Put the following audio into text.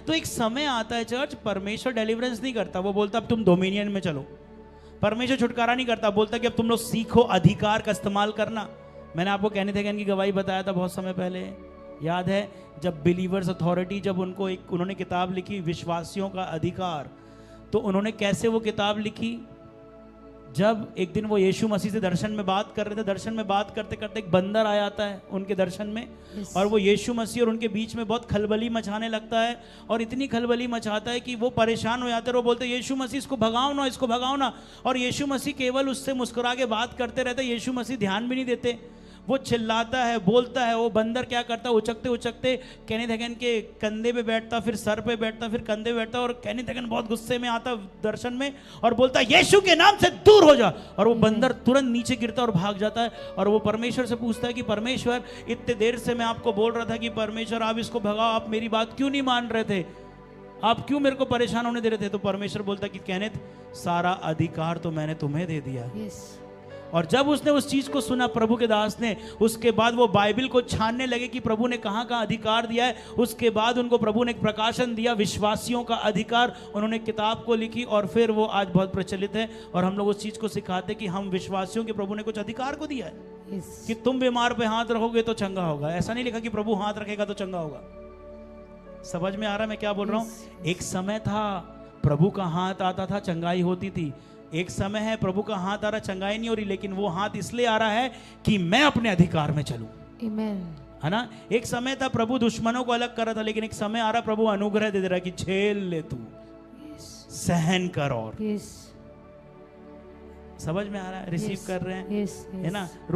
तो एक समय आता है चर्च, परमेश्वर डिलीवरेंस नहीं करता, वो बोलता अब तुम डोमिनियन में चलो। परमेश्वर छुटकारा नहीं करता, बोलता कि अब तुम लोग सीखो अधिकार का इस्तेमाल करना। मैंने आपको कहने थे की गवाही बताया था बहुत समय पहले, याद है? जब बिलीवर्स अथॉरिटी, जब उन्होंने किताब लिखी विश्वासियों का अधिकार, तो उन्होंने कैसे वो किताब लिखी? जब एक दिन वो यीशु मसीह से दर्शन में बात कर रहे थे, दर्शन में बात करते करते एक बंदर आ जाता है उनके दर्शन में, और वो यीशु मसीह और उनके बीच में बहुत खलबली मचाने लगता है, और इतनी खलबली मचाता है कि वो परेशान हो जाते हैं। वो बोलते हैं यीशु मसीह इसको भगाओ ना, इसको भगाओ ना। और यीशु मसीह केवल उससे मुस्कुरा के बात करते रहते, यीशु मसीह ध्यान भी नहीं देते। वो चिल्लाता है, बोलता है, वो बंदर क्या करता है, उचकते उचकते केनेथ हैगन के कंधे पे बैठता, फिर सर पे बैठता, फिर कंधे पे बैठता, और केनेथ हैगन बहुत गुस्से में आता दर्शन में और बोलता है यीशु के नाम से दूर हो जा। और वो बंदर तुरंत नीचे गिरता और भाग जाता है। और वो परमेश्वर से पूछता है कि परमेश्वर, इतने देर से मैं आपको बोल रहा था कि परमेश्वर आप इसको भगाओ, आप मेरी बात क्यों नहीं मान रहे थे, आप क्यों मेरे को परेशान होने दे रहे थे? तो परमेश्वर बोलता कि केनेथ, सारा अधिकार तो मैंने तुम्हें दे दिया। और जब उसने उस चीज को सुना प्रभु के दास ने, उसके बाद वो बाइबल को छानने लगे कि प्रभु ने कहां कहां अधिकार दिया है। उसके बाद उनको प्रभु ने एक प्रकाशन दिया, विश्वासियों का अधिकार, उन्होंने किताब को लिखी, और फिर वो आज बहुत प्रचलित है। और हम लोग उस चीज को सिखाते कि हम विश्वासियों के प्रभु ने कुछ अधिकार को दिया है कि तुम बीमार पे हाथ रखोगे तो चंगा होगा। ऐसा नहीं लिखा कि प्रभु हाथ रखेगा तो चंगा होगा। समझ में आ रहा है मैं क्या बोल रहा हूं? एक समय था प्रभु का हाथ आता था, चंगाई होती थी। एक समय है प्रभु का हाथ आ रहा, चंगाई नहीं हो रही, लेकिन वो हाथ इसलिए आ रहा है कि मैं अपने अधिकार में चलूं। आमीन, है ना? एक समय था प्रभु दुश्मनों को अलग कर रहा था, लेकिन एक समय आ रहा प्रभु अनुग्रह दे रहा है कि झेल ले तू, सहन कर। और समझ में आ रहा है? रिसीव कर रहे हैं, है ना?